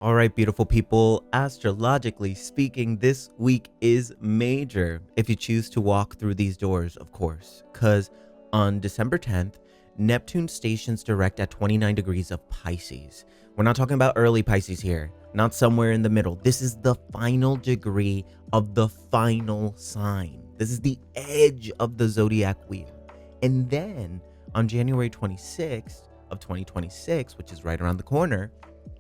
All right, beautiful people, astrologically speaking, this week is major if you choose to walk through these doors, of course, because on December 10th, Neptune stations direct at 29 degrees of Pisces. We're not talking about early Pisces here, not somewhere in the middle. This is the final degree of the final sign. This is the edge of the zodiac wheel. And then on January 26th of 2026, which is right around the corner,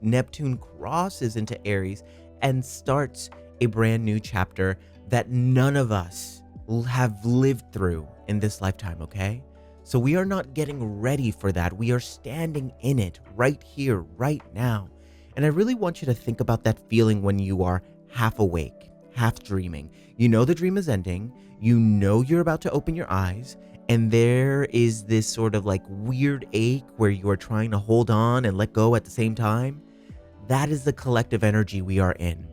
Neptune crosses into Aries and starts a brand new chapter that none of us have lived through in this lifetime, okay? So we are not getting ready for that. We are standing in it right here, right now. And I really want you to think about that feeling when you are half awake, half dreaming. You know the dream is ending. You know you're about to open your eyes. And there is this sort of like weird ache where you are trying to hold on and let go at the same time. That is the collective energy we are in.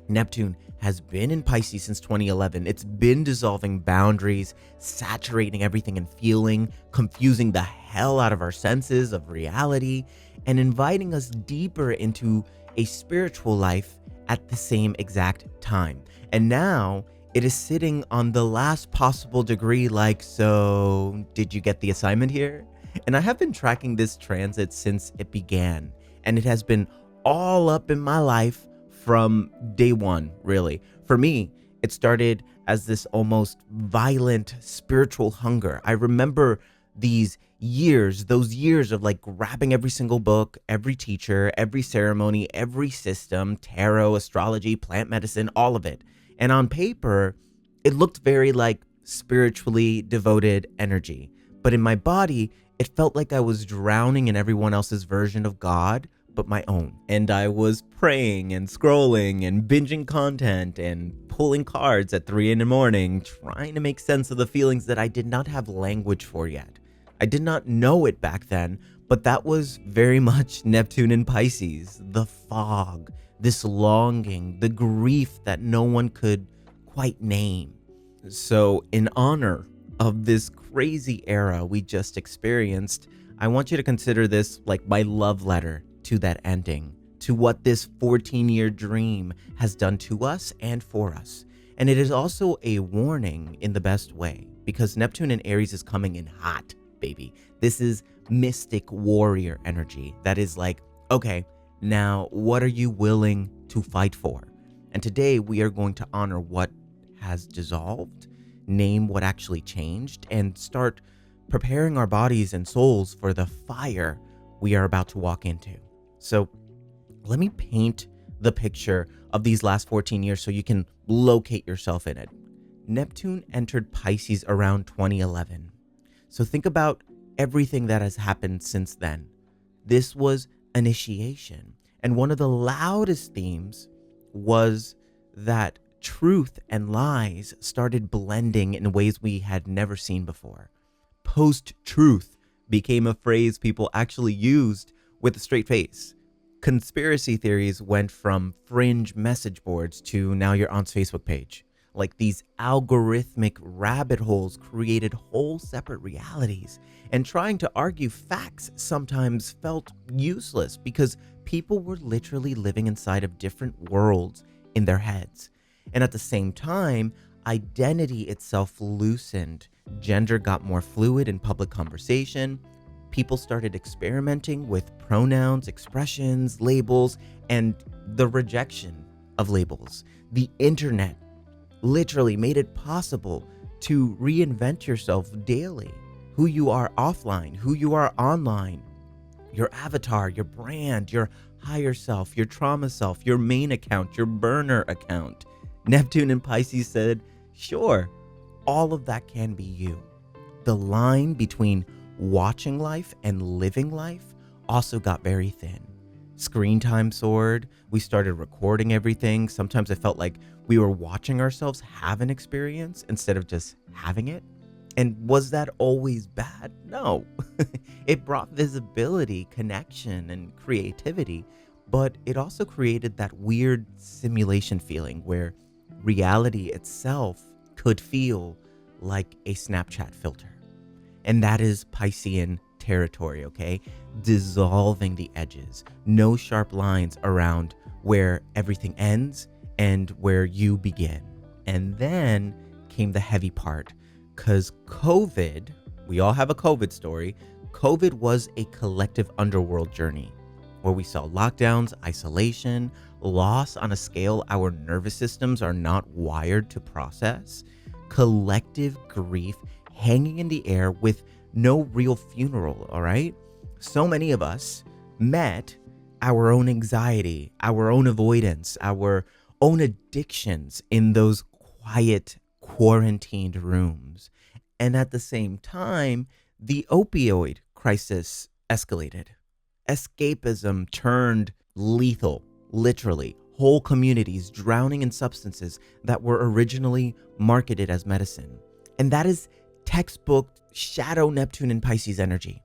Neptune has been in Pisces since 2011. It's been dissolving boundaries, saturating everything in feeling, confusing the hell out of our senses of reality, and inviting us deeper into a spiritual life at the same exact time. And now it is sitting on the last possible degree, like, so did you get the assignment here? And I have been tracking this transit since it began, and it has been all up in my life from day one, really. For me, it started as this almost violent spiritual hunger. I remember those years of like grabbing every single book, every teacher, every ceremony, every system, tarot, astrology, plant medicine, all of it. And on paper, it looked very like spiritually devoted energy. But in my body, it felt like I was drowning in everyone else's version of God, but my own. And I was praying and scrolling and binging content and pulling cards at 3 in the morning, trying to make sense of the feelings that I did not have language for yet. I did not know it back then, but that was very much Neptune and Pisces, the fog, this longing, the grief that no one could quite name. So in honor of this crazy era we just experienced, I want you to consider this like my love letter to that ending, to what this 14-year dream has done to us and for us. And it is also a warning in the best way, because Neptune in Aries is coming in hot, baby. This is mystic warrior energy that is like, okay, now what are you willing to fight for? And today we are going to honor what has dissolved, name what actually changed, and start preparing our bodies and souls for the fire we are about to walk into. So let me paint the picture of these last 14 years so you can locate yourself in it. Neptune entered Pisces around 2011. So think about everything that has happened since then. This was initiation. And one of the loudest themes was that truth and lies started blending in ways we had never seen before. Post-truth became a phrase people actually used with a straight face. Conspiracy theories went from fringe message boards to now your aunt's Facebook page. Like these algorithmic rabbit holes created whole separate realities, and trying to argue facts sometimes felt useless because people were literally living inside of different worlds in their heads. And at the same time, identity itself loosened. Gender got more fluid in public conversation. People started experimenting with pronouns, expressions, labels, and the rejection of labels. The internet literally made it possible to reinvent yourself daily. Who you are offline, who you are online, your avatar, your brand, your higher self, your trauma self, your main account, your burner account. Neptune and Pisces said, sure, all of that can be you. The line between watching life and living life also got very thin. Screen time soared. We started recording everything. Sometimes I felt like we were watching ourselves have an experience instead of just having it. And was that always bad? No. It brought visibility, connection, and creativity, but it also created that weird simulation feeling where reality itself could feel like a Snapchat filter. And that is Piscean territory, okay? Dissolving the edges. No sharp lines around where everything ends and where you begin. And then came the heavy part, because COVID, we all have a COVID story. COVID was a collective underworld journey where we saw lockdowns, isolation, loss on a scale our nervous systems are not wired to process, collective grief hanging in the air with no real funeral, all right? So many of us met our own anxiety, our own avoidance, our own addictions in those quiet, quarantined rooms. And at the same time, the opioid crisis escalated. Escapism turned lethal, literally. Whole communities drowning in substances that were originally marketed as medicine. And that is textbook shadow Neptune and Pisces energy.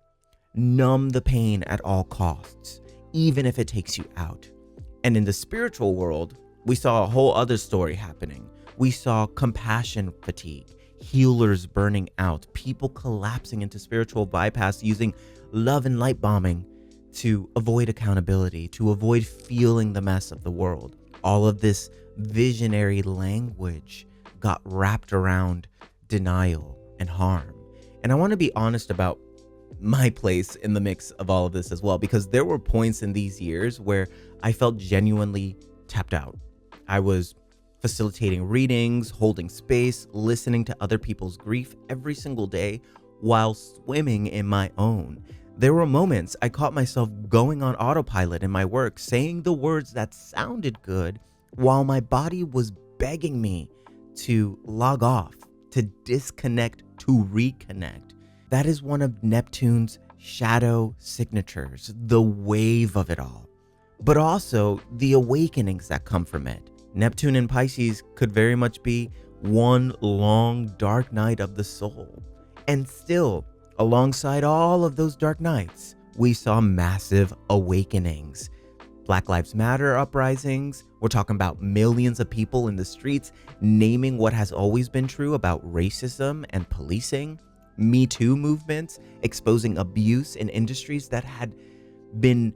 Numb the pain at all costs, even if it takes you out. And in the spiritual world, we saw a whole other story happening. We saw compassion fatigue, healers burning out, people collapsing into spiritual bypass using love and light bombing to avoid accountability, to avoid feeling the mess of the world. All of this visionary language got wrapped around denial and harm. And I want to be honest about my place in the mix of all of this as well, because there were points in these years where I felt genuinely tapped out. I was facilitating readings, holding space, listening to other people's grief every single day while swimming in my own. There were moments I caught myself going on autopilot in my work, saying the words that sounded good while my body was begging me to log off, to disconnect, to reconnect. That is one of Neptune's shadow signatures, the wave of it all, but also the awakenings that come from it. Neptune in Pisces could very much be one long dark night of the soul. And still, alongside all of those dark nights, we saw massive awakenings. Black Lives Matter uprisings. We're talking about millions of people in the streets naming what has always been true about racism and policing. Me Too movements exposing abuse in industries that had been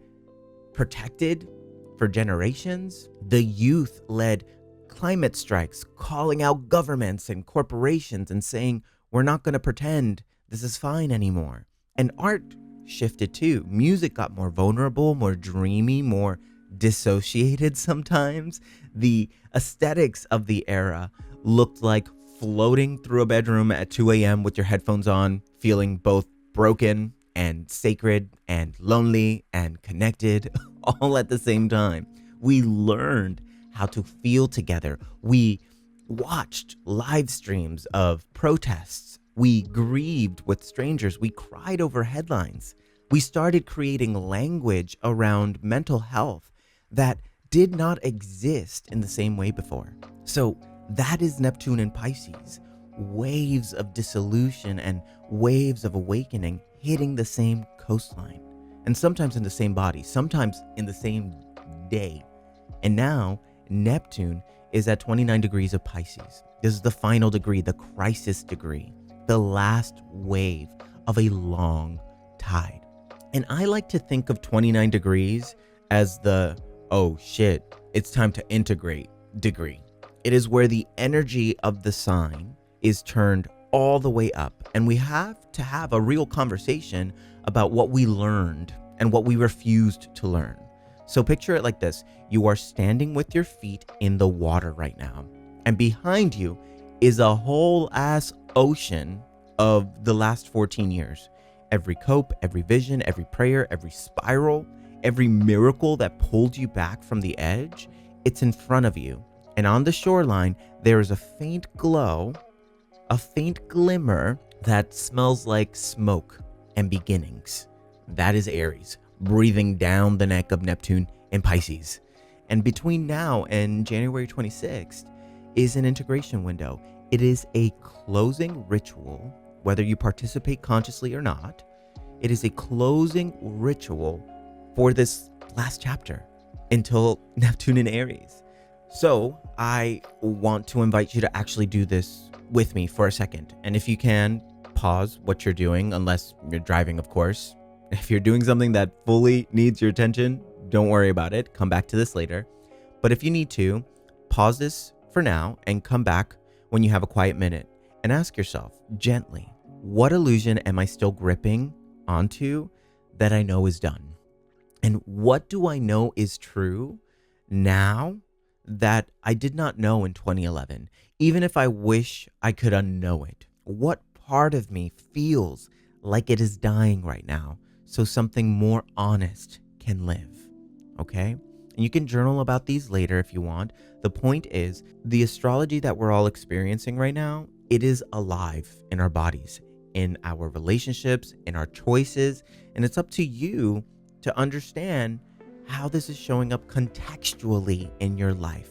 protected for generations. The youth led climate strikes calling out governments and corporations and saying, we're not going to pretend this is fine anymore. And art shifted too. Music got more vulnerable, more dreamy, more dissociated sometimes. The aesthetics of the era looked like floating through a bedroom at 2 a.m. with your headphones on, feeling both broken and sacred and lonely and connected all at the same time. We learned how to feel together. We watched live streams of protests. We grieved with strangers. We cried over headlines. We started creating language around mental health that did not exist in the same way before. So that is Neptune and Pisces. Waves of dissolution and waves of awakening hitting the same coastline. And sometimes in the same body, sometimes in the same day. And now Neptune is at 29 degrees of Pisces. This is the final degree, the crisis degree, the last wave of a long tide. And I like to think of 29 degrees as the, oh shit, it's time to integrate degree. It is where the energy of the sign is turned all the way up. And we have to have a real conversation about what we learned and what we refused to learn. So picture it like this. You are standing with your feet in the water right now. And behind you is a whole ass ocean of the last 14 years. Every cope, every vision, every prayer, every spiral, every miracle that pulled you back from the edge, it's in front of you. And on the shoreline, there is a faint glow, a faint glimmer that smells like smoke and beginnings. That is Aries, breathing down the neck of Neptune and Pisces. And between now and January 26th is an integration window. It is a closing ritual, whether you participate consciously or not. It is a closing ritual for this last chapter until Neptune in Aries. So I want to invite you to actually do this with me for a second. And if you can, pause what you're doing, unless you're driving, of course. If you're doing something that fully needs your attention, don't worry about it. Come back to this later. But if you need to, pause this for now and come back when you have a quiet minute and ask yourself gently, what illusion am I still gripping onto that I know is done? And what do I know is true now that I did not know in 2011? Even if I wish I could unknow it, what part of me feels like it is dying right now so something more honest can live? Okay? And you can journal about these later if you want. The point is, the astrology that we're all experiencing right now, it is alive in our bodies, in our relationships, in our choices, and it's up to you to understand how this is showing up contextually in your life.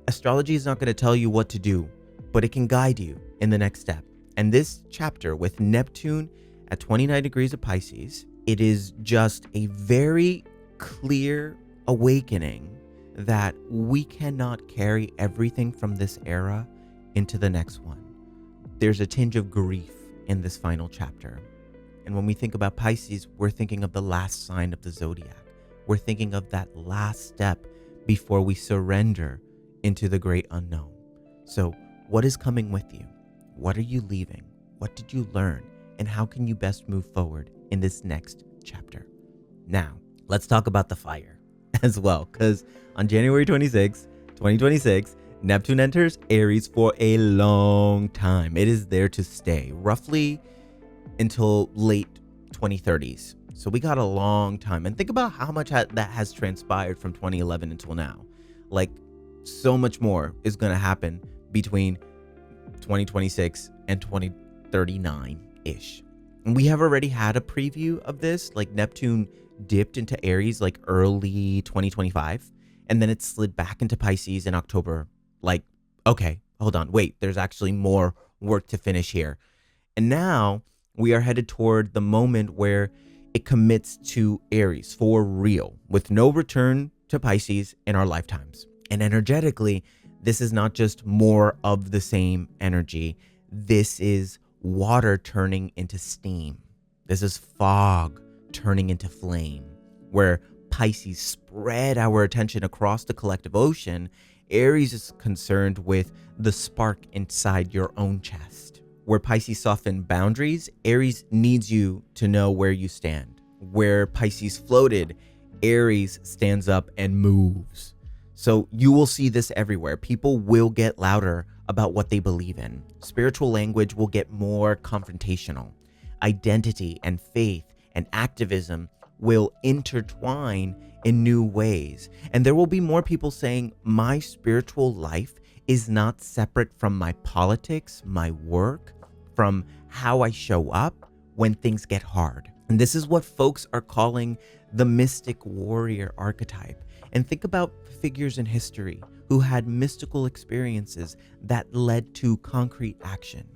Astrology is not going to tell you what to do, but it can guide you in the next step. And this chapter with Neptune at 29 degrees of Pisces, it is just a very clear awakening that we cannot carry everything from this era into the next one. There's a tinge of grief in this final chapter. And when we think about Pisces, we're thinking of the last sign of the zodiac. We're thinking of that last step before we surrender into the great unknown. So what is coming with you? What are you leaving? What did you learn? And how can you best move forward in this next chapter? Now, let's talk about the fire as well, because on January 26, 2026, Neptune enters Aries for a long time. It is there to stay, roughly until late 2030s. So we got a long time. And think about how much that has transpired from 2011 until now. Like, so much more is going to happen between 2026 and 2039-ish. And we have already had a preview of this. Like, Neptune dipped into Aries like early 2025, and then it slid back into Pisces in October. Like, okay, hold on, wait, there's actually more work to finish here. And now we are headed toward the moment where it commits to Aries for real, with no return to Pisces in our lifetimes. And energetically, this is not just more of the same energy. This is water turning into steam. This is fog turning into flame. Where Pisces spread our attention across the collective ocean, Aries is concerned with the spark inside your own chest. Where Pisces softened boundaries, Aries needs you to know where you stand. Where Pisces floated, Aries stands up and moves. So you will see this everywhere. People will get louder about what they believe in. Spiritual language will get more confrontational. Identity and faith and activism will intertwine in new ways. And there will be more people saying, my spiritual life is not separate from my politics, my work, from how I show up when things get hard. And this is what folks are calling the mystic warrior archetype. And think about figures in history who had mystical experiences that led to concrete action.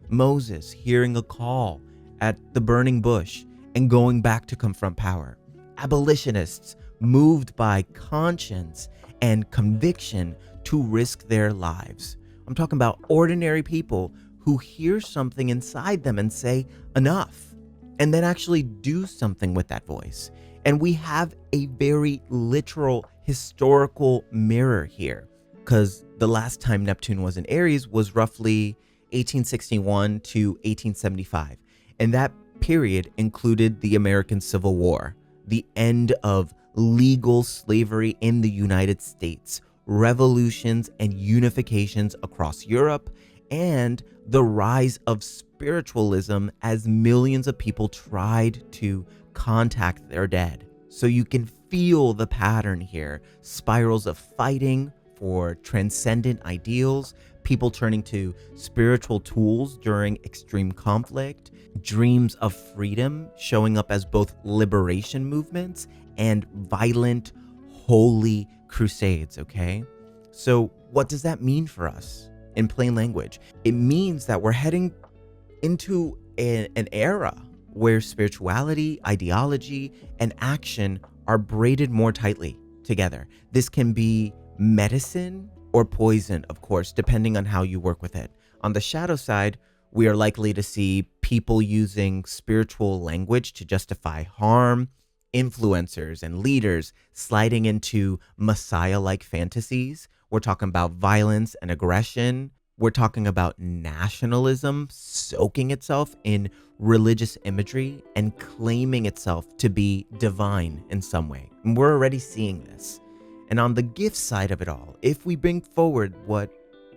Moses hearing a call at the burning bush and going back to confront power. Abolitionists moved by conscience and conviction to risk their lives. I'm talking about ordinary people who hear something inside them and say, enough, and then actually do something with that voice. And we have a very literal historical mirror here, because the last time Neptune was in Aries was roughly 1861 to 1875. And that period included the American Civil War, the end of legal slavery in the United States, revolutions and unifications across Europe, and the rise of spiritualism as millions of people tried to contact their dead. So you can feel the pattern here. Spirals of fighting for transcendent ideals, people turning to spiritual tools during extreme conflict, dreams of freedom showing up as both liberation movements and violent, holy crusades, okay? So what does that mean for us in plain language? It means that we're heading into an era where spirituality, ideology, and action are braided more tightly together. This can be medicine or poison, of course, depending on how you work with it. On the shadow side, we are likely to see people using spiritual language to justify harm, influencers and leaders sliding into messiah-like fantasies. We're talking about violence and aggression. We're talking about nationalism soaking itself in religious imagery and claiming itself to be divine in some way. And we're already seeing this. And on the gift side of it all, if we bring forward what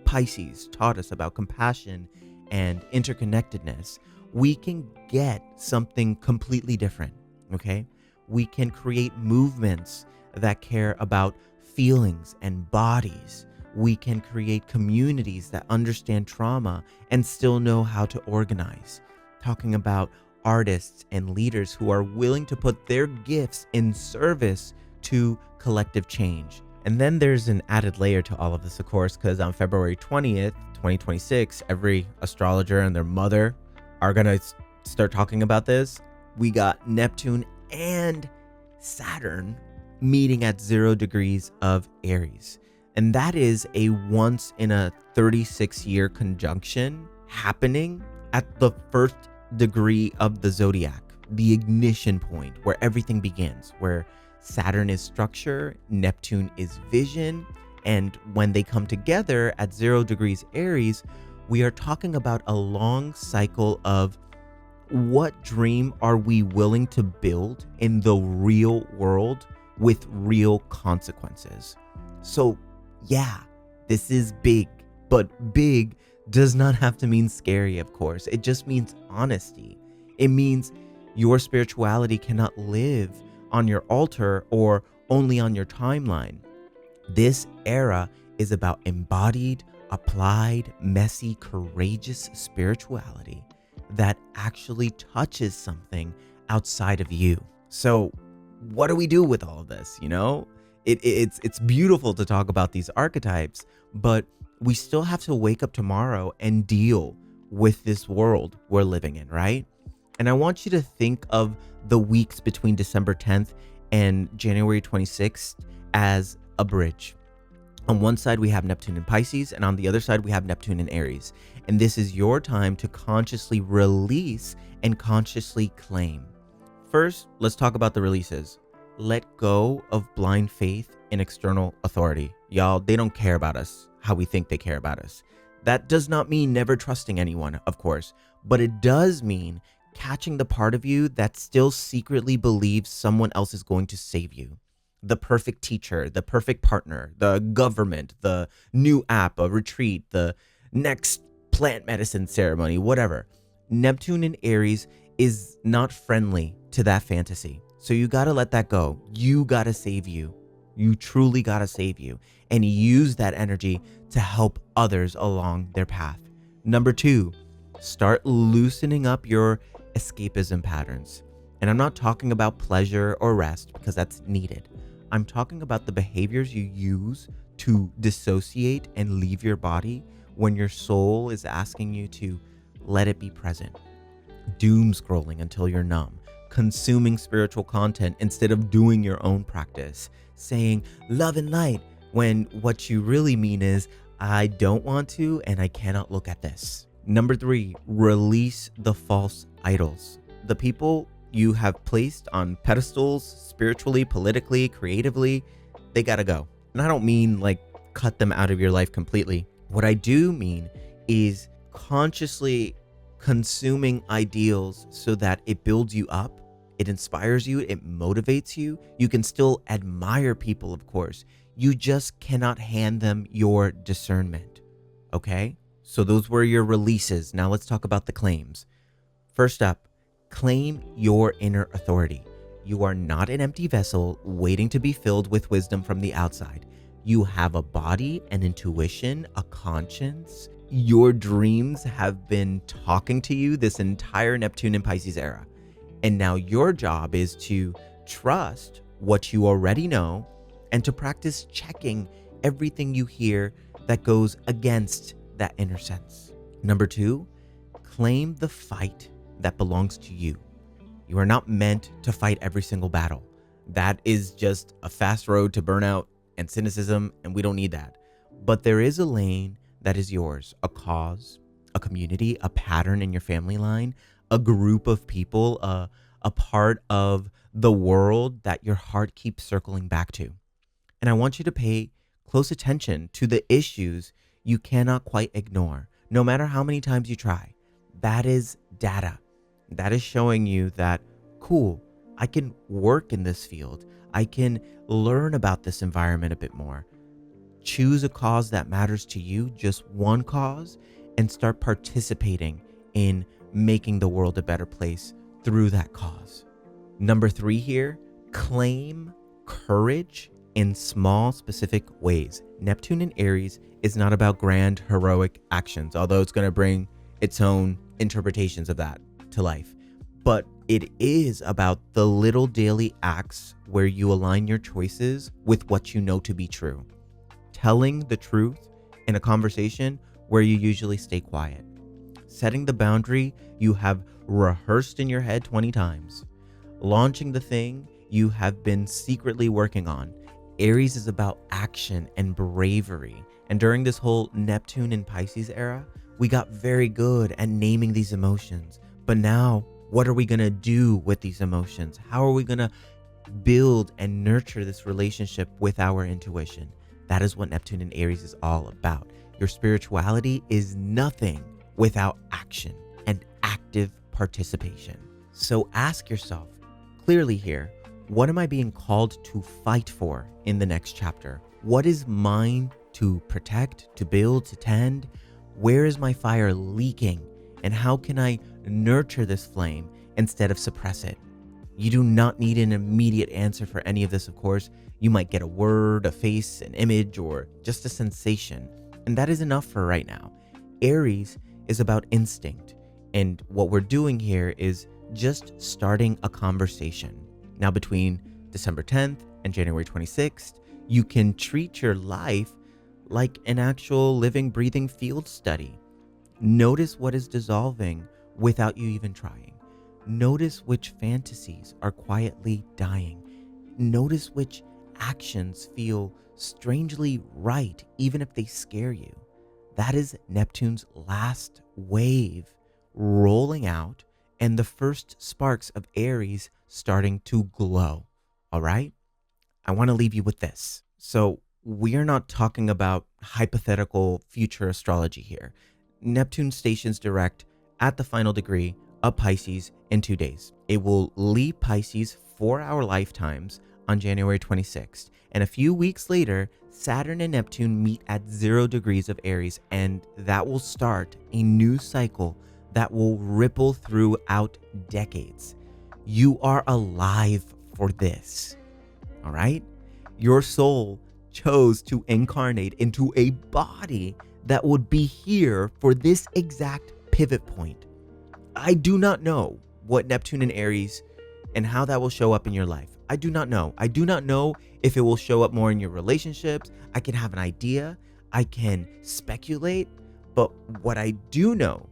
Pisces taught us about compassion and interconnectedness, we can get something completely different, okay? We can create movements that care about feelings and bodies. We can create communities that understand trauma and still know how to organize. Talking about artists and leaders who are willing to put their gifts in service to collective change. And then there's an added layer to all of this, of course, because on February 20th, 2026, every astrologer and their mother are going to start talking about this. We got Neptune and Saturn meeting at 0 degrees of Aries. And that is a once in a 36-year conjunction happening at the first degree of the zodiac, the ignition point where everything begins, where Saturn is structure, Neptune is vision. And when they come together at 0 degrees Aries, we are talking about a long cycle of what dream are we willing to build in the real world with real consequences. So yeah, this is big, but big does not have to mean scary, of course. It just means honesty. It means your spirituality cannot live on your altar or only on your timeline. This era is about embodied, applied, messy, courageous spirituality that actually touches something outside of you. So what do we do with all of this? You know, it's beautiful to talk about these archetypes, but we still have to wake up tomorrow and deal with this world we're living in, right? And I want you to think of the weeks between December 10th and January 26th as a bridge. On one side, we have Neptune in Pisces, and on the other side, we have Neptune in Aries. And this is your time to consciously release and consciously claim. First, let's talk about the releases. Let go of blind faith in external authority. Y'all, they don't care about us how we think they care about us. That does not mean never trusting anyone, of course, but it does mean catching the part of you that still secretly believes someone else is going to save you. The perfect teacher, the perfect partner, the government, the new app, a retreat, the next plant medicine ceremony, whatever. Neptune in Aries is not friendly to that fantasy. So you got to let that go. You got to save you. You truly got to save you and use that energy to help others along their path. Number 2, start loosening up your escapism patterns. And I'm not talking about pleasure or rest because that's needed. I'm talking about the behaviors you use to dissociate and leave your body when your soul is asking you to let it be present. Doom scrolling until you're numb, consuming spiritual content instead of doing your own practice, saying love and light when what you really mean is I don't want to and I cannot look at this. Number 3, release the false idols. The people you have placed on pedestals spiritually, politically, creatively, they gotta go. And I don't mean like cut them out of your life completely. What I do mean is consciously consuming ideals so that it builds you up, it inspires you, it motivates you. You can still admire people, of course. You just cannot hand them your discernment, okay? So those were your releases. Now let's talk about the claims. First up, claim your inner authority. You are not an empty vessel waiting to be filled with wisdom from the outside. You have a body, an intuition, a conscience. Your dreams have been talking to you this entire Neptune and Pisces era. And now your job is to trust what you already know and to practice checking everything you hear that goes against that inner sense. Number 2, claim the fight that belongs to you. You are not meant to fight every single battle. That is just a fast road to burnout and cynicism, and we don't need that. But there is a lane that is yours, a cause, a community, a pattern in your family line, a group of people, a a part of the world that your heart keeps circling back to. And I want you to pay close attention to the issues you cannot quite ignore, no matter how many times you try. That is data. That is showing you that, cool, I can work in this field. I can learn about this environment a bit more. Choose a cause that matters to you, just one cause, and start participating in making the world a better place through that cause. Number 3 here, claim courage in small, specific ways. Neptune in Aries is not about grand, heroic actions, although it's going to bring its own interpretations of that to life. But it is about the little daily acts where you align your choices with what you know to be true. Telling the truth in a conversation where you usually stay quiet. Setting the boundary you have rehearsed in your head 20 times. Launching the thing you have been secretly working on. Aries is about action and bravery. And during this whole Neptune and Pisces era, we got very good at naming these emotions. But now, what are we going to do with these emotions? How are we going to build and nurture this relationship with our intuition? That is what Neptune and Aries is all about. Your spirituality is nothing without action and active participation. So ask yourself clearly here, what am I being called to fight for in the next chapter? What is mine to protect, to build, to tend? Where is my fire leaking? And how can I nurture this flame instead of suppress it? You do not need an immediate answer for any of this, of course. You might get a word, a face, an image, or just a sensation. And that is enough for right now. Aries is about instinct. And what we're doing here is just starting a conversation. Now, between December 10th and January 26th, you can treat your life like an actual living, breathing field study. Notice what is dissolving without you even trying. Notice which fantasies are quietly dying. Notice which actions feel strangely right, even if they scare you. That is Neptune's last wave rolling out and the first sparks of Aries starting to glow. All right? I want to leave you with this. So we are not talking about hypothetical future astrology here. Neptune stations direct at the final degree of Pisces in 2 days. It will leave Pisces for our lifetimes on January 26th. And a few weeks later, Saturn and Neptune meet at 0 degrees of Aries, and that will start a new cycle that will ripple throughout decades. You are alive for this, all right? Your soul chose to incarnate into a body that would be here for this exact pivot point. I do not know what Neptune and Aries and how that will show up in your life. I do not know. I do not know if it will show up more in your relationships. I can have an idea. I can speculate. But what I do know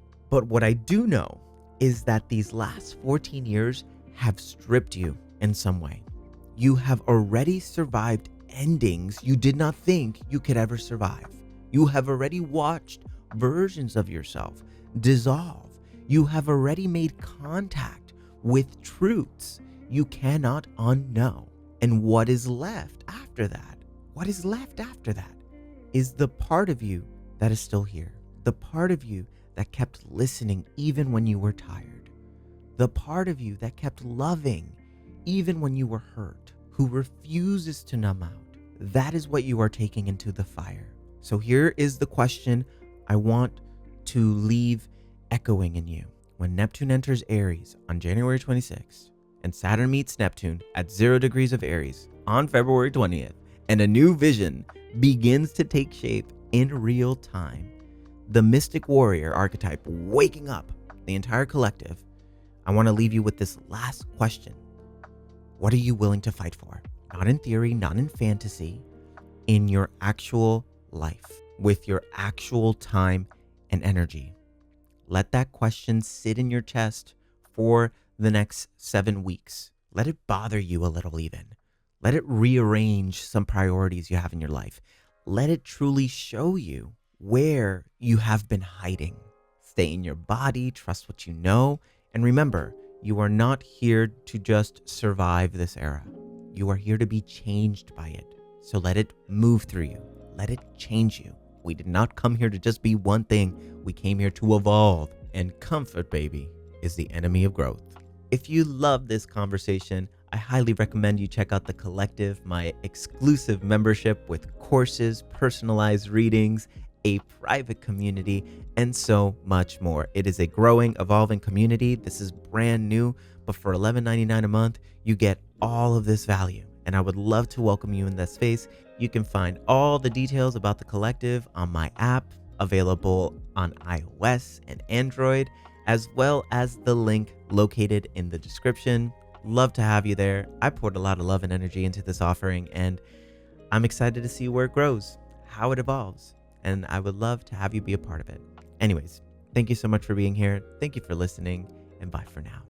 is that these last 14 years have stripped you in some way. You have already survived endings you did not think you could ever survive. You have already watched versions of yourself dissolve. You have already made contact with truths you cannot unknow. And what is left after that? What is left after that is the part of you that is still here. The part of you that kept listening even when you were tired. The part of you that kept loving even when you were hurt, who refuses to numb out. That is what you are taking into the fire. So here is the question I want to leave echoing in you. When Neptune enters Aries on January 26th, and Saturn meets Neptune at 0 degrees of Aries on February 20th, and a new vision begins to take shape in real time, the mystic warrior archetype waking up the entire collective, I want to leave you with this last question. What are you willing to fight for? Not in theory, not in fantasy, in your actual life, with your actual time and energy. Let that question sit in your chest for the next 7 weeks. Let it bother you a little even. Let it rearrange some priorities you have in your life. Let it truly show you where you have been hiding. Stay in your body, trust what you know, and remember, You are not here to just survive this era. You are here to be changed by it. So let it move through you. Let it change you. We did not come here to just be one thing. We came here to evolve. And comfort, baby, is the enemy of growth. If you love this conversation, I highly recommend you check out The Collective, my exclusive membership with courses, personalized readings, a private community, and so much more. It is a growing, evolving community. This is brand new, but for $11.99 a month, you get all of this value. And I would love to welcome you in that space. You can find all the details about The Collective on my app, available on iOS and Android, as well as the link located in the description. Love to have you there. I poured a lot of love and energy into this offering, and I'm excited to see where it grows, how it evolves, and I would love to have you be a part of it. Anyways, thank you so much for being here. Thank you for listening, and bye for now.